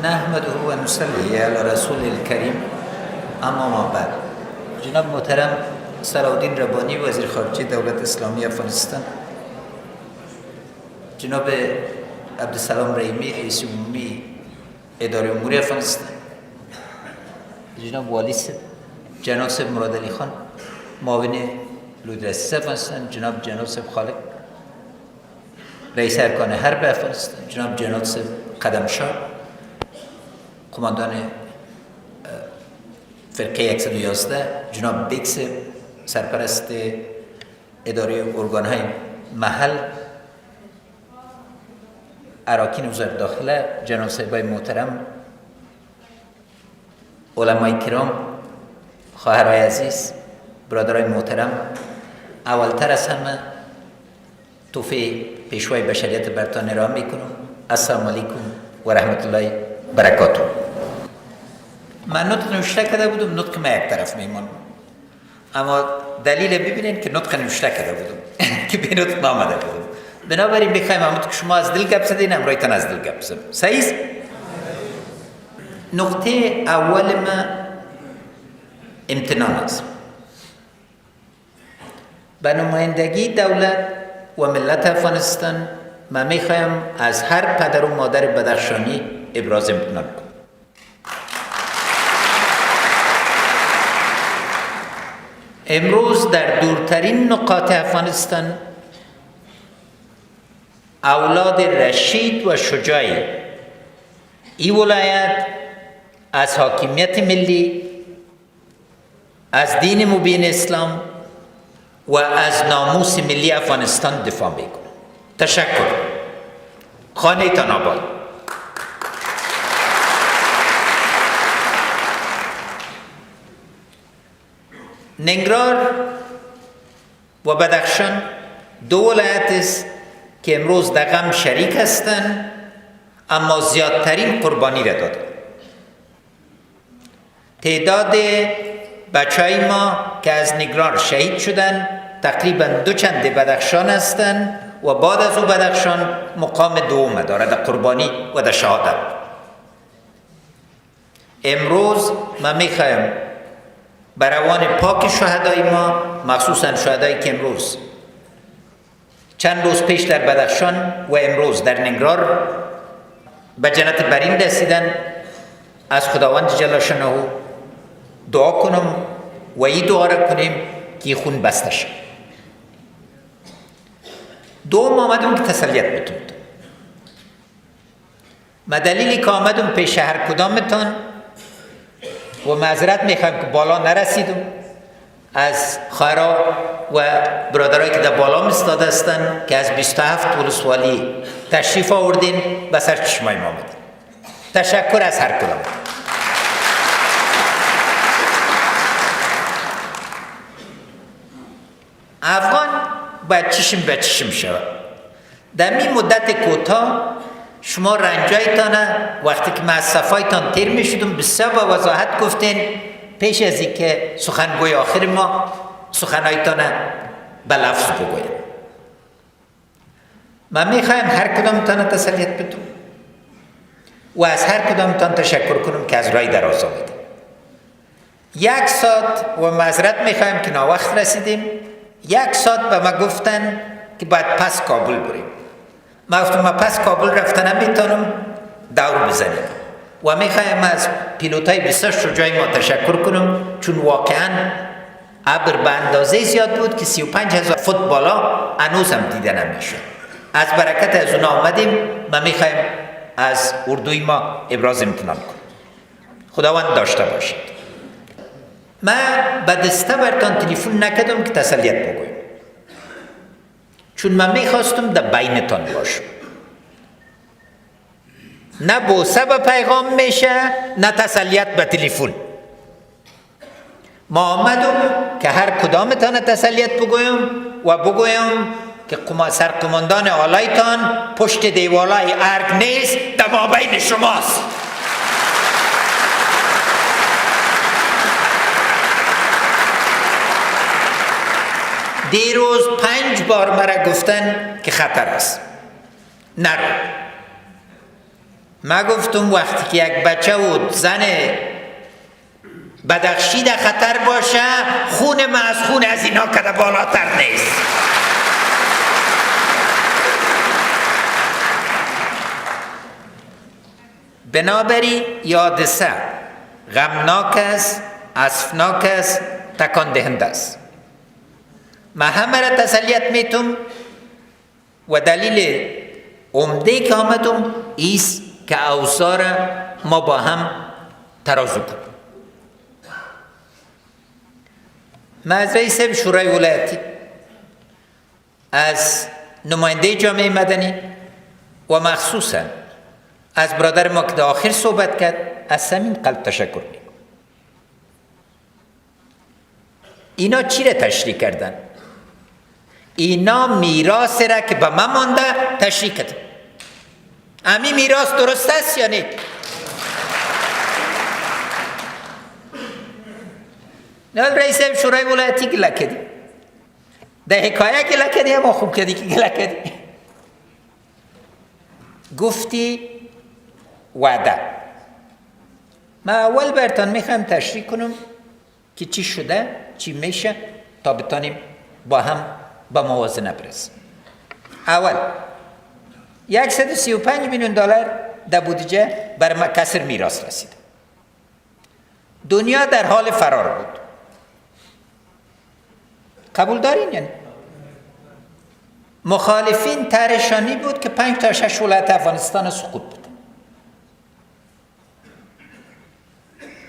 نحمده و نصلی علی رسول الکریم، اما ما بعد. جناب محترم صلاح‌الدین ربانی وزیر خارجه دولت اسلامی افغانستان، جناب عبدالسلام رحیمی رئیس عمومی اداره امور افغانستان، جناب والی صاحب، جناب صاحب مراد علی خان معاون لودرسی افغانستان، جناب صاحب خالق رئیس ارکان حرب افغانستان، جناب صاحب قدمشاه قماندان فرقه 111، جناب بیکس سرپرست اداره ارگان‌های محل، اراکین وزارت داخله، جناب صاحبای محترم، علمای کرام، خواهرای عزیز، برادرای محترم، اولتر از همه توفیق پیشوای بشریت برتان ارائه میکنم. السلام علیکم و رحمت الله برکاته. من نطق نوشته کرده بودم، نطق من یک طرف میمون، اما دلیل ببینین که نطق نوشته کرده بودم که به نطق نامده بودم. بنابراین بخوایم همون که شما از دل گپ زدین، امرایتان از دل گپ زدم. صحیح؟ نقطه اول ما امتنان است. به نمایندگی دولت و ملت افغانستان من میخوایم از هر پدر و مادر بدخشانی ابراز امتنان کنم. امروز در دورترین نقاط افغانستان اولاد رشید و شجاعی این ولایت از حاکمیت ملی، از دین مبین اسلام و از ناموس ملی افغانستان دفاع میکنه. تشکر. خانه تان آباد. ننگرهار و بدخشان دو ولایت است که امروز در غم شریک هستند، اما زیادترین قربانی را دادند. تعداد بچهای ما که از ننگرهار شهید شدند تقریبا دو چند بدخشان هستند و بعد از او بدخشان مقام دوم دارد در قربانی و در شهادت. امروز ما میخوایم بر روان پاک شهدای ما، مخصوصا شهدایی که امروز چند روز پیش در بدخشان و امروز در ننگرهار به جنت برین رسیدن، از خداوند جل شانه دعا کنم و این دعا را کنیم که خون بسته شد. دوم آمدم که تسلیت بتونم. ما دلیلی که آمدم پیش هر کدامتان و معذرت میخوایم که بالا نرسیدم از خواهرها و برادرایی که در بالا ایستاده هستند که از 27 ولسوالی تشریف آوردین به سر چشمای ما آمدین. تشکر از هر کدام. افغان باید چشم به چشم شود. در این مدت کوتاه شما رنجایتان وقتی که من از صفایتان تیر می شدم بسیار با وضاحت گفتین، پیش از این که سخنگوی آخر ما سخنایتان به لفظ بگوید. من می خواهم هر کدامتان تسلیت بدم و از هر کدامتان تشکر کنم که از رای دراز آمدید. 1 ساعت و معذرت می خواهم که ناوقت رسیدیم. 1 ساعت به ما گفتن که باید پس کابل بریم. ما گفتم ما پس کابل رفتن نمیتونم، دور بزنیم. و میخوایم از پیلوتای بسیار شجاعی ما تشکر کنم، چون واقعا ابر به اندازه زیاد بود که 35,000 فوت بالا هنوز هم دیده نمیشد. از برکت از اونا آمدیم. ما میخوایم از اردوی ما ابراز امتنان کنیم. خداوند داشته باشید. من به دسته برتان تلفن نکردم که تسلیت بگویم، چون من میخواستم در بینتان باشم. نه بوسه به پیغام میشه، نه تسلیت به تلفن. ما آمدم که هر کدامتان تسلیت بگویم و بگویم که سرقماندان آلایتان پشت دیوالای ارگ نیست، در مابین شماست. دیروز 5 بار مرا گفتن که خطر است، نرو. ما گفتم وقتی که یک بچه و زن بدخشی در خطر باشه، خون ما از خون از اینا کده بالاتر نیست. بنابراین یادسه غمناک است، اسفناک است، تکان دهنده است. ما همه را تسلیت میتم و دلیل عمده که آمدم ایست که اوضاع ما با هم ترازو کنیم. ما از رئیس شورای ولایتی، از نماینده جامعه مدنی و مخصوصا از برادر ما که در آخر صحبت کرد از صمیم قلب تشکر میکنم. اینا چی را تشریح کردن؟ اینا میراث را که به ما مانده تشریح کردن. امی میراث درست است یا نه؟ نه رئیس شورای ولایتی گله کردی، در حکایه گله کردی، اما خوب کردی که گله کردی. گفتی وعده. ما اول برتان میخوام تشریح کنم که چی شده، چی میشه تا بتانیم با هم با موازنه برسیم. اول 135 میلیون دلار در بودجه بر کسر میراث رسید. دنیا در حال فرار بود. قبول دارین یعنی؟ مخالفین طرحشانی بود که 5 تا 6 ولایت افغانستان سقوط بود.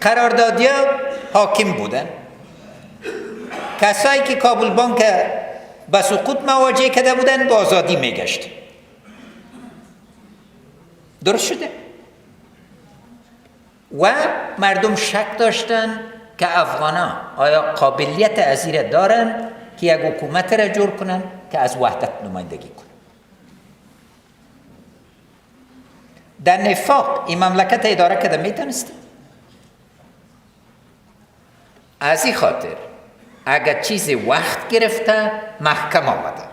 قراردادیا حاکم بودن. کسایی که کابل بانک با سقوط مواجه کرده بودن با آزادی میگشت. درست شده؟ و مردم شک داشتن که افغانا آیا قابلیت از این دارن که یک حکومت را جور کنن که از وحدت نمایندگی کنن. در نفاق این مملکت اداره کرده میتونست. از این خاطر اگر چیز وقت گرفته محکم آمده.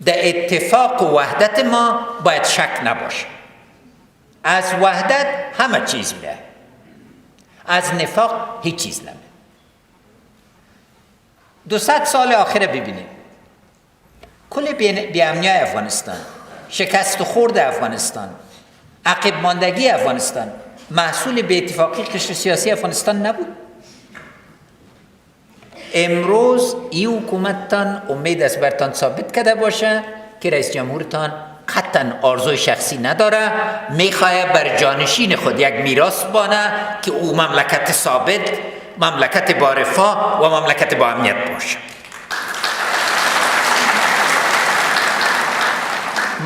در اتفاق و وحدت ما باید شک نباشه. از وحدت همه چیز میره، از نفاق هیچ چیز نمیره. 200 سال آخر ببینیم کل بی‌امنی افغانستان، شکست خورد افغانستان، عقب ماندگی افغانستان محصول بی اتفاقی قشر سیاسی افغانستان نبود. امروز این حکومتتان امید است برتان ثابت کرده باشه که رئیس جمهورتان قطعا آرزوی شخصی نداره، میخواه بر جانشین خود یک میراث بانه که او مملکت ثابت، مملکت با رفاه و مملکت با امنیت باشه.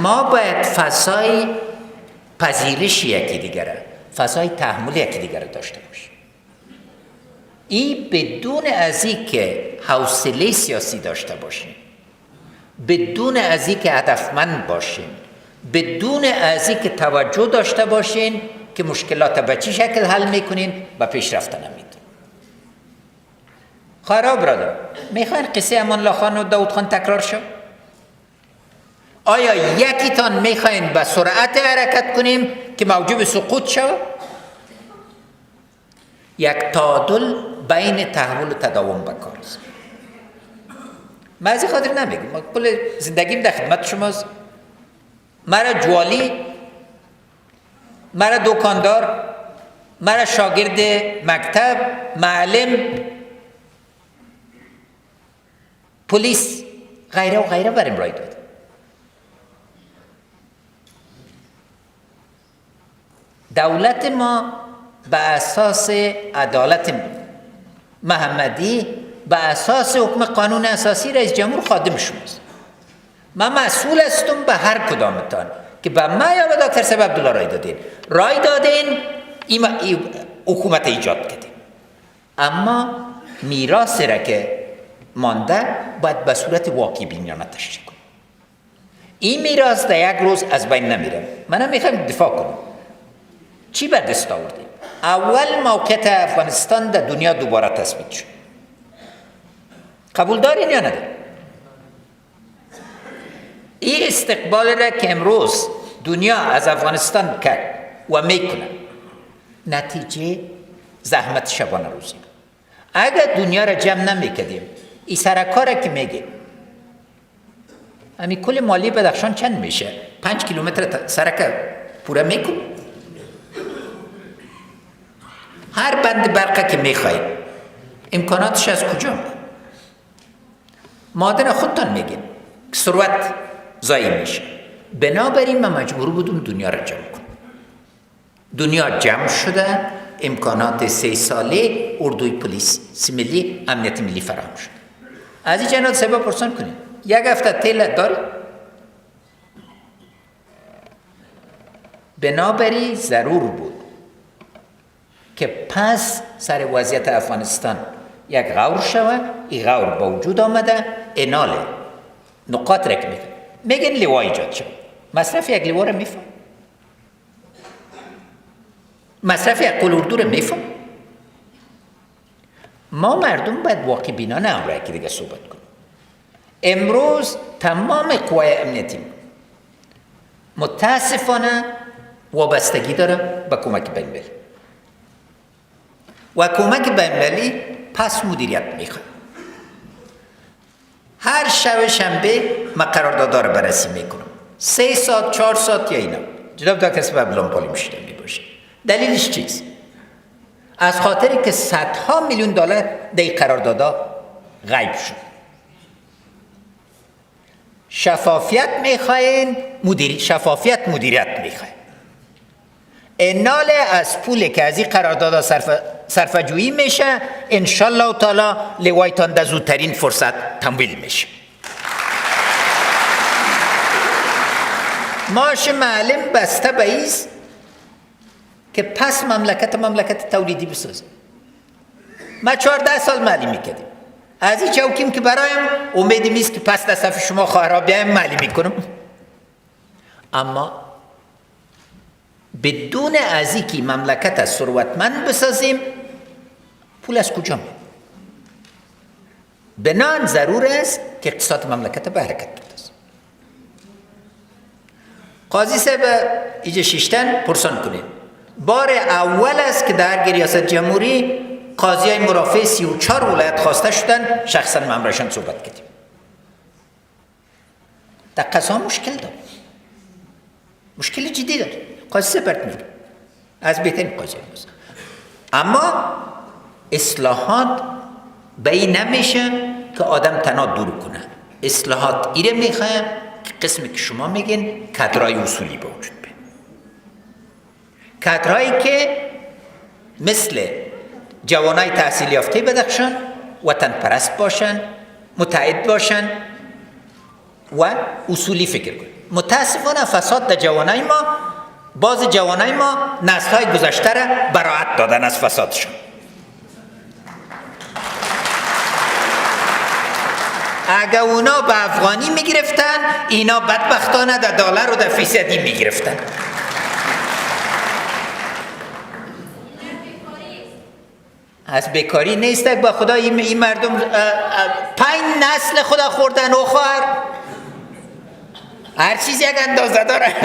ما باید فضای پذیرش یکی دیگره، فضای تحمل یکی دیگره داشته باشیم. این بدون از این که حوصله سیاسی داشته باشیم، بدون از این که هدفمند باشیم، بدون از این که توجه داشته باشین که مشکلات به چه شکل حل میکنین و پیشرفت نمیدین. خراب برادر، میخواین قصه امان الله خان و داود خان تکرار شد؟ آیا یکیتان میخواین به سرعت حرکت کنیم که موجب سقوط شد؟ یک تعادل بین تحول و تداوم بکار است. من از این خاطر نمیگم، من کل زندگیم در خدمت شماست. مرا جوالی، مرا دکاندار، مرا شاگرد مکتب، معلم، پلیس، غیره و غیره بریم رای داد. دولت ما به اساس عدالت محمدی، به اساس حکم قانون اساسی رئیس جمهور خادم شماست. من مسئول هستم به هر کدامتان که به من یا به دکتر صاحب عبدالله رای دادین این حکومت ایجاد کردیم. اما میراث را که مانده باید به صورت واقعی بینانه تشریح کنیم. این میراث در یک روز از بین نمیره. منم میخوام دفاع کنم. چی به دست آوردیم؟ اول موقعیت افغانستان در دنیا دوباره تثبیت شد. قبول دارین یا ندارین؟ این استقبال را که امروز دنیا از افغانستان کرد و میکنن. نتیجه زحمت شبانه روزی. اگر دنیا را جمع نمیکردیم این سرکاره که میگه همین کل مالی بدخشان چند میشه؟ 5 کیلومتر سرک پورا میکن. هر بند برقه که میخواید امکاناتش از کجا میاد؟ مادر خودتان میگین که ثروت ضایع میشه. بنابراین من مجبور بودم دنیا را جمع کنم. دنیا جمع شده، امکانات 3 ساله اردوی پلیس ملی امنیت ملی فراهم شد. از این جنات سبب پرسان کنید 1 هفته تیل داری؟ بنابراین ضرور بود که پس سر وضعیت افغانستان یک غور شود. این غور با وجود آمده انال نقاط را که میگن لیوا ایجاد شد. مصرف یک لیوا را میفهم، مصرف یک قل اردو را میفهم. ما مردم باید واقع بینانه امره که دیگه صحبت کنیم. امروز تمام قوای امنیتی متاسفانه وابستگی داره به کمک بین‌المللی و کمک بین‌المللی پس مدیریت میخواد. هر شنبه من قراردادها رو بررسی میکنم 3 ساعت 4 ساعت یا اینا. جناب دکتر سبب لامپالی مشتری میباشه. دلیلش چیست؟ از خاطری که صدها میلیون دلار در این قراردادها غیب شد. شفافیت میخواین، شفافیت مدیریت میخواین. انال از پولی که از این قراردادها صرفه جویی میشه انشالله تعالی لوایتان در زودترین فرصت تمویل میشه. ماش معلم بسته به ایست که پس مملکت تولیدی بسازیم. ما 14 سال معلمی کردیم. از این چوکیم که برایم امیدی نیست که پس در صف شما خواهرها بیایم معلمی کنم. اما بدون از این که مملکت از ثروتمند بسازیم پول از کجا میاد؟ بنان ضرور است که اقتصاد مملکت به حرکت بندازیم. قاضی صاحب ایجا شیشتن پرسان کنید. بار اول است که در ریاست جمهوری قاضی های مرافع 34 ولایت خواسته شدن، شخصا من برایشان صحبت کردیم. در قضا مشکل داریم، مشکل جدی داریم. قاضی صاحب برد میگه از بهترین قاضی هست. اما اصلاحات به این نمیشه که آدم تنها دور کنه. اصلاحات ایره میخواه که قسمی که شما میگین کادرهای اصولی به وجود بیاد. کادرهایی که مثل جوانای تحصیل یافته بدخشان، وطن پرست باشن، متعهد باشن و اصولی فکر کنن. متاسفانه فساد در جوانای ما، باز جوانای ما نسل‌های گذشته را براءت دادن از فسادشون. اگر اونا به افغانی میگرفتن، اینا بدبختانه در دلار و در فیصدی میگرفتن. از بیکاری نیست که با خدا این مردم 5 نسل خدا خوردن و خواهر هر چیز یک اندازه داره.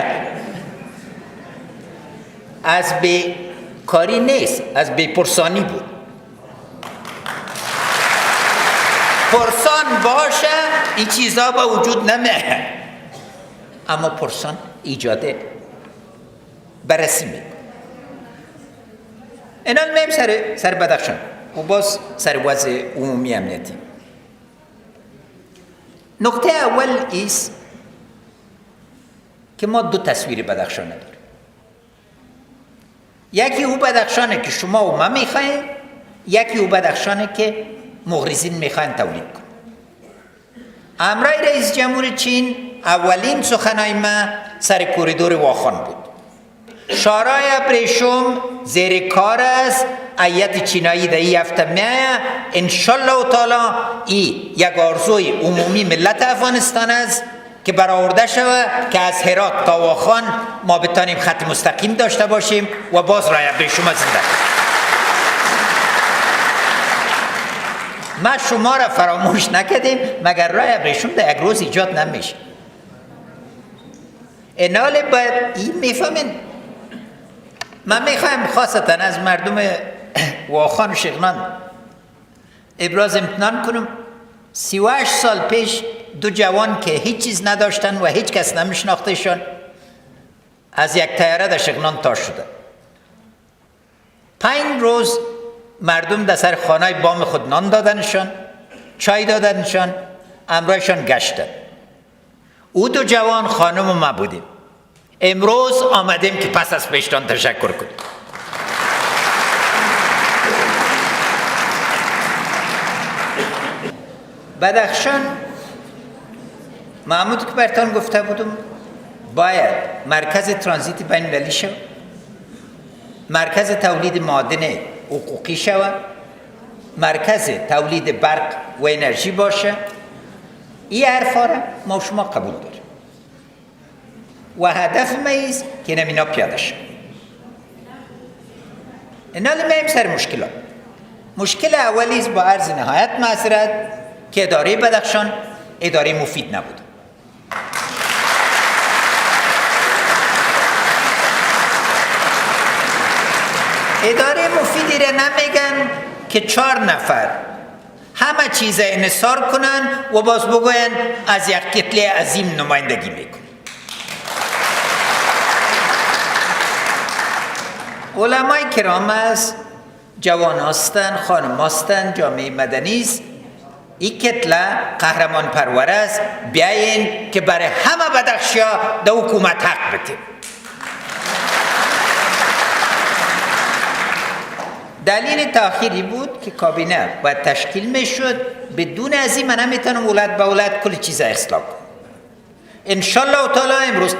از بیکاری نیست، از بیپرسانی بود. پرسان باشه این چیزها با وجود نمیه، اما پرسان ایجاد بررسی میکنه. اینال میم سر بدخشان و باز سر وضع عمومی امنیتی. نکته اول است که ما 2 تصویر بدخشان داریم. یکی او بدخشانه که شما و من میخواین، یکی او بدخشانه که مغرضین میخواین تولید کن. امرای رئیس جمهور چین اولین سخنای ما سر کوریدور واخان بود. شورای ابریشم زیر کار است. ایت چینایی در این هفته میایه. انشالله تعالی این یک آرزوی عمومی ملت افغانستان است که برآورده شود که از هرات تا واخان ما بتانیم خط مستقیم داشته باشیم و باز رای ابریشم زنده. ما شما را فراموش نکردیم مگر رای ابریشم در یک روز ایجاد نمیشه. انال باید این میفهمین من میخوایم خاصتا از مردم واخان و شغنان ابراز امتنان کنم. 38 سال پیش دو جوان که هیچ چیز نداشتن و هیچ کس نمیشناختشان از یک طیاره در شغنان تاش شدن. 5 روز مردم در سر خانه بام خود نان دادنشان، چای دادنشان، امرایشان گشتن. او دو جوان خانم و ما بودیم. امروز آمدیم که پس از پیشتان تشکر کنیم. بدخشان محمود که برتان گفته بودم باید مرکز ترانزیت بین المللی شود، مرکز تولید معادن حقوقی شود، مرکز تولید برق و انرژی باشه. این حرفا را ما شما قبول داریم و هدف ما است که نمینا پیاده شد. اینا لمیم سر مشکلات. مشکل اولی است با عرض نهایت معذرت که اداره بدخشان اداره مفید نبود. اداره مفیدی را نمیگن که 4 نفر همه چیز انحصار کنن و باز بگوین از یک کتله عظیم نمایندگی میکن. علمای کرام از جوان هستن، خانم هستن، جامعه مدنی است. این کتله قهرمان پرور است. بیاین که برای همه بدخشیا در حکومت حق بدیم. دلیل تأخیری بود که کابینه باید تشکیل میشد. بدون از این من نمیتونم ولایت به ولایت کل چیز اصلاح کنم. انشالله تعالی امروز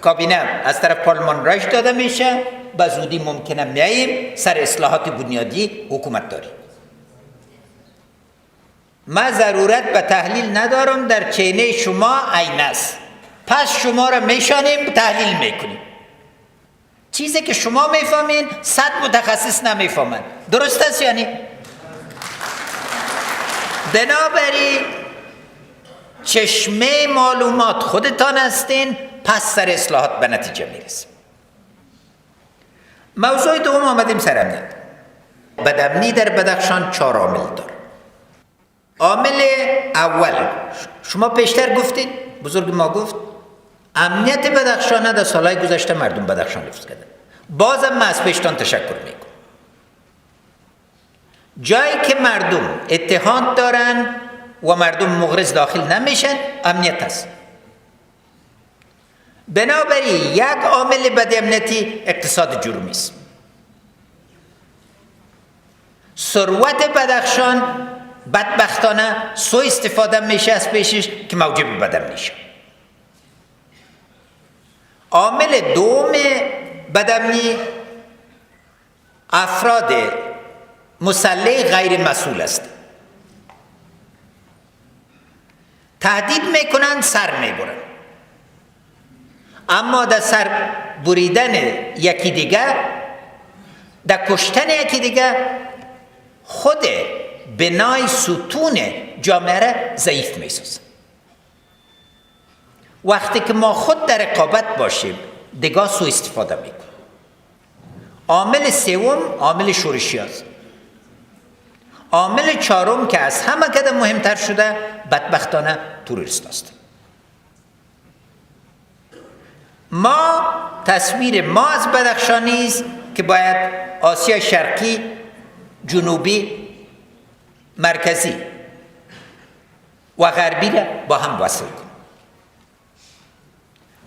کابینه از طرف پارلمان رایج داده میشه. به زودی ممکنه میاییم سر اصلاحات بنیادی حکومت داریم. ما ضرورت به تحلیل ندارم. در چینه شما عین است. پس شما را میشانیم تحلیل میکنیم. چیزی که شما میفهمین 100 متخصص نمیفهمن. درست است یعنی؟ بنابراین چشمه معلومات خودتان هستین. پس سر اصلاحات به نتیجه میرسیم. موضوع دوم آمدیم سر امنیت. بدامنی در بدخشان 4 عامل داره. عامل اول شما پیشتر گفتید، بزرگ ما گفت امنیت بدخشان در سالهای گذشته مردم بدخشان حفظ کردن. بازم من از پیشتان تشکر میکنم. جایی که مردم اتحاد دارن و مردم مغرض داخل نمیشن امنیت است. بنابراین یک عامل بدامنیتی اقتصاد جرمی است. ثروت بدخشان بدبختانه سوء استفاده میشه از پیشش که موجب بدامنی میشه. عامل دوم بدامنی افراد مسلح غیر مسئول است. تهدید میکنن، سر میبرن، اما در سر بریدن یکی دیگه، در کشتن یکی دیگه خود بنای ستون جامعه را ضعیف میسازن. وقتی که ما خود در رقابت باشیم دیگه سوء استفاده میکنیم. عامل سوم عامل شورشی است. عامل چهارم که از همه قدم مهمتر شده بدبختانه توریست است. ما تصویر ما از بدخشانی است که باید آسیا شرقی، جنوبی، مرکزی و غربی را با هم وصل کنیم.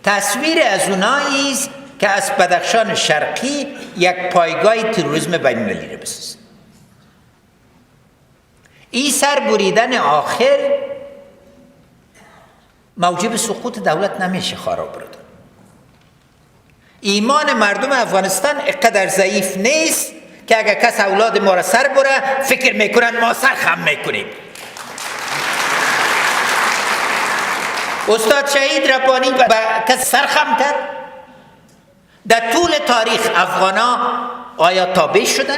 تصویر از اونایی است که از بدخشان شرقی یک پایگاه تروریسم بین المللی را بسازیم. این سر بریدن آخر موجب سقوط دولت نمیشه خراب برد. ایمان مردم افغانستان اقدر ضعیف نیست که اگر کس اولاد ما را سر بره فکر میکنن ما سر خم میکنیم. استاد شهید ربانی با کس سر خم کرد؟ در طول تاریخ افغانا آیا تابع شدن؟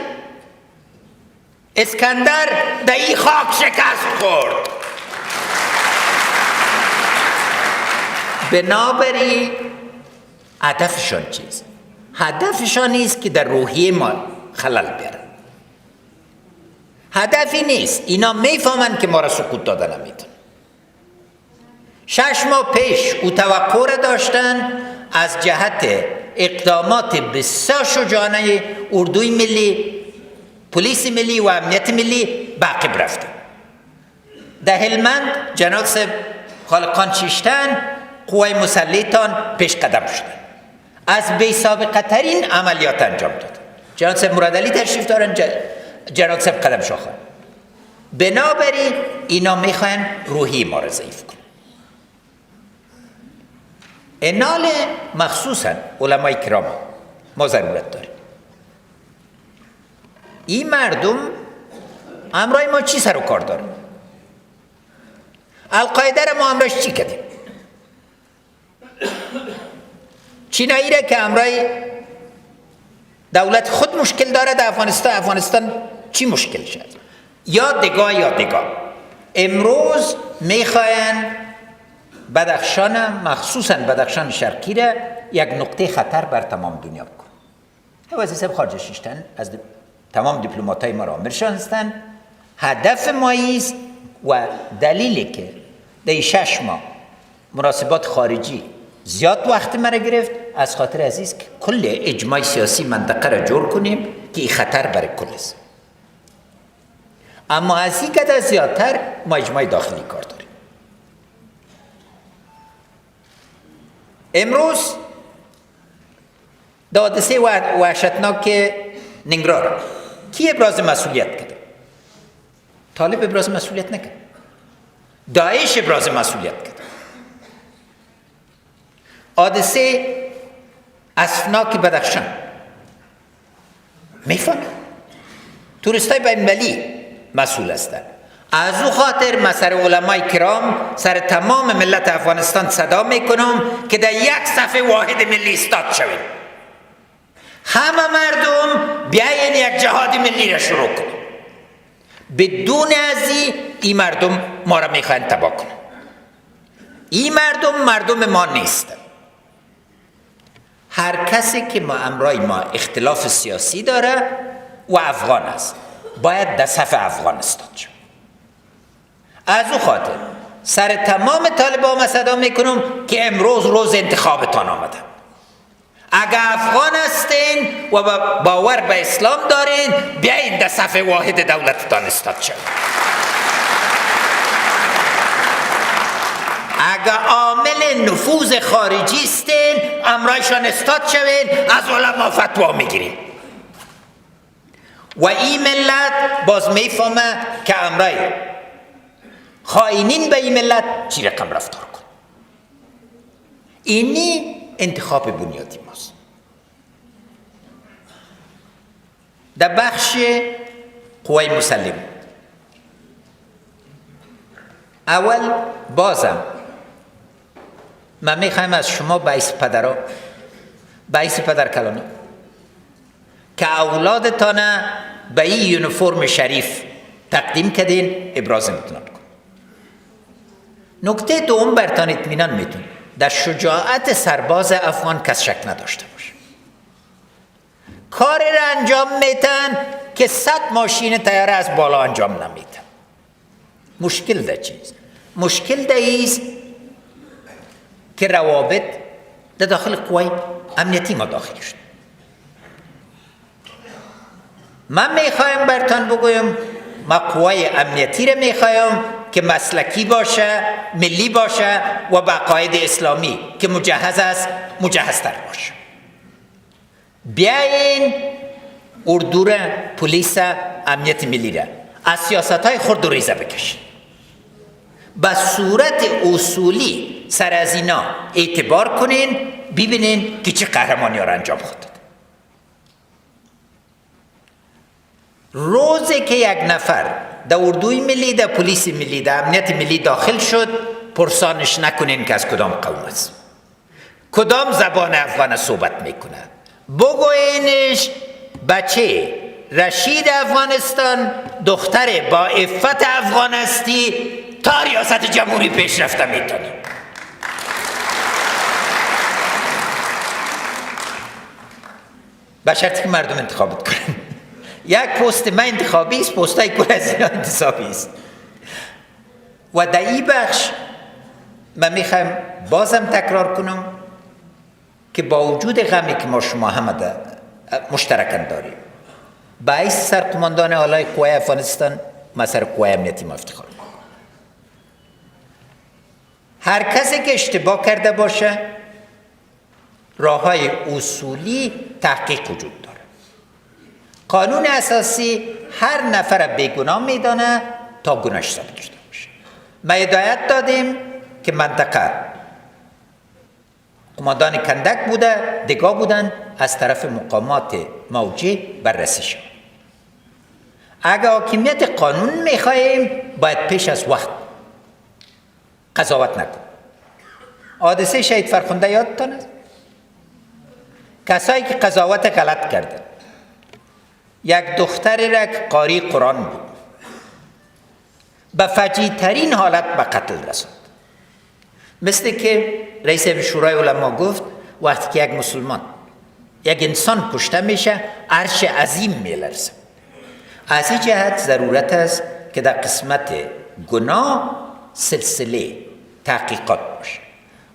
اسکندر در این خاک شکست خورد. بنابراین هدفشان چیست؟ هدفشان نیست که در روحیه ما خلل بیارن. هدفی نیست. اینا میفهمن که ما را سکوت دادن نمیتون. 6 ماه پیش او توقع را داشتن از جهت اقدامات بسیار شجاعانه اردوی ملی، پلیس ملی و امنیت ملی به عقب رفتن. در هلمند جناب صاحب خالقان چیشتن قوای مسلحتان پیش قدم شدن، از بی سابقه ترین عملیات انجام داد. جناب صاحب مرادعلی تشریف دارن، جناب صاحب قدم شاخان. بنابراین اینا میخواین روحی ما را ضعیف کنن. انال مخصوصا علمای کرام ما ضرورت داریم. این مردم امرای ما چی سر و کار داره؟ القاعده را ما امرایش چی کردیم؟ چینایی را که امرای دولت خود مشکل داره در افغانستان چی مشکل شد؟ یا دگاه امروز میخواین بدخشان، مخصوصا بدخشان شرقی را یک نقطه خطر بر تمام دنیا بکن. وزیر صاحب خارجه شیشتن از تمام دیپلماتای ما را آمرشان هستند. هدف ما است و دلیلی که در 6 ماه مناسبات خارجی زیاد وقت مرا گرفت از خاطر عزیز که کل اجماع سیاسی منطقه را جور کنیم که این خطر برای کل است. اما از این قدر زیادتر ما اجماع داخلی کار داریم. امروز در حادثه وحشتناک ننگرهار کی ابراز مسئولیت کرد؟ طالب ابراز مسئولیت نکرد، داعش ابراز مسئولیت کرد. حادثه اسفناک بدخشان میفهمید توریستای بین‌المللی مسئول هستند. از او خاطر من سر علمای کرام سر تمام ملت افغانستان صدا میکنم که در یک صف واحد ملی ایستاد شویم. همه مردم بیاین یک جهاد ملی را شروع کنیم. بدون ازی این مردم ما را میخواین تباه کنن. این مردم ما نیستن. هر کسی که ما امرای ما اختلاف سیاسی داره و افغان است باید در صف افغان استاد شد. از او خاطر سر تمام طالبان ما صدا میکنم که امروز روز انتخابتان آمده. اگر افغان هستین و باور به اسلام دارین بیاین در صف واحد دولتتان استاد شد. اگر عامل نفوذ خارجی هستین امرایشان استاد شوین، از علما فتوا میگیرین و این ملت باز میفهمه که امرای خائنین به این ملت چی رقم رفتار کن. اینی انتخاب بنیادی ماست. در بخش قوای مسلم اول بازم من میخوایم از شما باعث پدرها، باعث پدرکلانه که اولادتان به این یونیفرم شریف تقدیم کردین ابراز امتنان کن. نکته دوم برتان اطمینان میتون در شجاعت سرباز افغان کس شک نداشته باشه. کاری را انجام میتن که 100 ماشین طیاره از بالا انجام نمیتن. مشکل در چیست؟ مشکل در ایست که روابط در داخل قوای امنیتی ما داخل شد. من میخوایم برتان بگویم ما قوای امنیتی را میخوایم که مسلکی باشه، ملی باشه و با قواعد اسلامی که مجهز است مجهزتر باشه. بیاین اردو را، پلیس، امنیت ملی را از سیاست های خرد و ریزه بکشین. به صورت اصولی سر از اینا اعتبار کنین، ببینین که چه قهرمانی ها را انجام خود داد. روزی که یک نفر در اردوی ملی، در پلیس ملی، در امنیت ملی داخل شد پرسانش نکنین که از کدام قوم است، کدام زبان افغان صحبت میکنه. بگوینش بچه رشید افغانستان، دختر با عفت افغان هستی، تا ریاست جمهوری پیشرفته میتونی. به شرطی که مردم انتخابت کنن. یک پست من انتخابی است، پستای کل از اینا انتصابی است. و در این بخش من میخوایم بازم تکرار کنم که با وجود غمی که ما شما همه مشترکاً داریم، باعث سرقماندان اعلای قوای افغانستان ما سر قوای امنیتی ما افتخار میکنم. هر کسی که اشتباه کرده باشه راههای اصولی تحقیق وجود داره. قانون اساسی هر نفر بیگناه میدانه تا گناهش ثابت شده باشه. ما هدایت دادیم که منطقه قماندان کندک بوده، دگاه بودن، از طرف مقامات موجی بررسی شد. اگر حاکمیت قانون میخواهیم باید پیش از وقت قضاوت نکنیم. حادثه شهید فرخنده یادتان است؟ کسایی که قضاوت غلط کردن، یک دختری را که قاری قرآن بود به فجیع ترین حالت به قتل رساند. مثل که رئیس شورای علما گفت وقتی که یک مسلمان، یک انسان کشته میشه عرش عظیم میلرزه. از این جهت ضرورت است که در قسمت گناه سلسله تحقیقات باشه.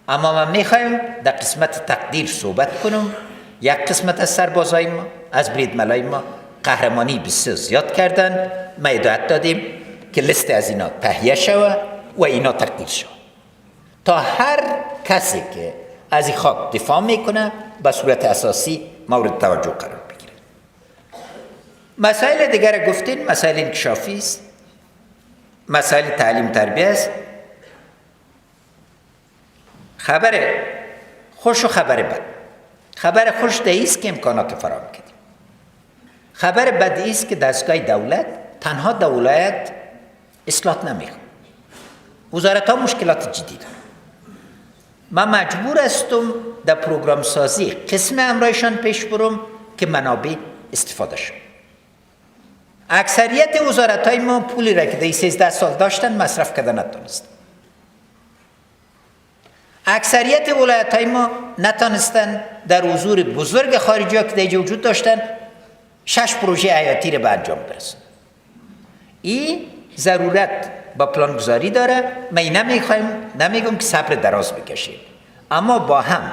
اما من میخوایم در قسمت تقدیر صحبت کنم. یک قسمت از سربازای ما، از بریدملای ما قهرمانی بسیار زیاد کردن. ما هدایت دادیم که لیست از اینا تهیه شود و اینا تقدیر شود تا هر کسی که از این خاک دفاع میکنه به صورت اساسی مورد توجه قرار بگیره. مسائل دیگر گفتین، مسائل انکشافی است، مسائل تعلیم تربیه است. خبر خوش و خبر بد. خبر خوش ده است که امکانات فراهم کردیم. خبر بد است که دستگاه دولت تنها در ولایت اصلاح نمیخواد. وزارت ها مشکلات جدی دارند. من مجبور هستم در پروگرام سازی قسم امرایشان پیش برم که منابع استفاده شد. اکثریت وزارت های ما پولی را که در 13 سال داشتن مصرف کرده نتونستن. اکثریت ولایت های ما نتونستن در حضور بزرگ خارجی ها که در اینجا وجود داشتن 6 پروژه حیاتی را به انجام برسن. این ضرورت با پلانگذاری داره. ما این نمیگم که صبر دراز بکشیم، اما با هم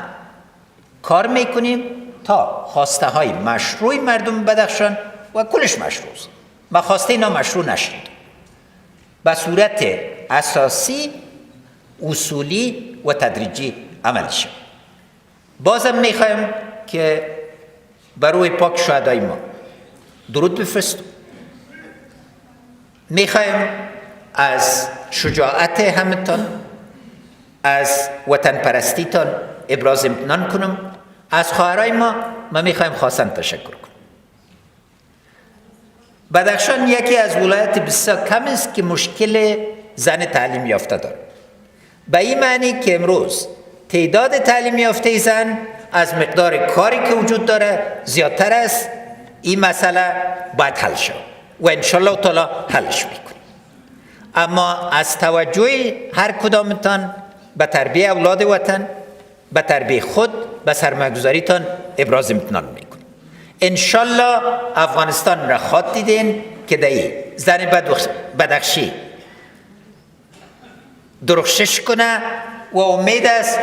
کار میکنیم تا خواسته های مشروع مردم بدخشان و کلش مشروع است. ما خواسته اینا مشروع نشد. به صورت اساسی، اصولی و تدریجی عمل شد. بازم میخوایم که برای پاک شهدای ما درود بفرستیم. میخوایم از شجاعت همتان، از وطن پرستیتان ابراز امتنان کنم. از خواهرای ما میخوایم خاصا تشکر کنم. بدخشان یکی از ولایت بسیار کم است که مشکل زن تعلیم یافته دارد. به این معنی که امروز تعداد تعلیم یافته زن از مقدار کاری که وجود داره زیادتر است. این مسئله باید حل شد و انشالله تعالی حلش میکنیم. اما از توجه هر کدامتان به تربیه اولاد وطن، به تربیه خود، به سرمایه‌گذاریتان ابراز امتنان میکنیم. انشالله افغانستان را خواهد دیدین که در زن بدخشی درخشش کنه و امید است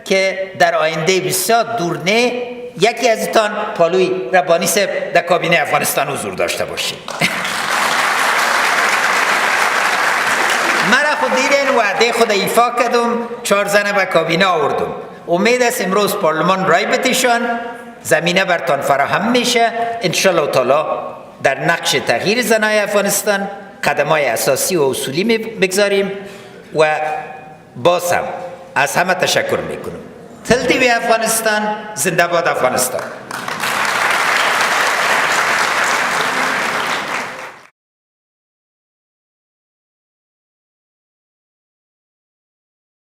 که در آینده بسیار دور نه یکی از ایتان پالوی ربانی صاحب در کابینه افغانستان حضور داشته باشید. مرا خود دیدین وعده خود ایفا کردم، 4 زن به کابینه آوردم. امید است امروز پارلمان رای بتیشان، زمینه برتان فراهم میشه. انشالله تعالی در نقش تغییر زنای افغانستان قدمای اساسی و اصولی بگذاریم و باز هم از همه تشکر میکنم. تل دی افغانستان، زنده باد افغانستان.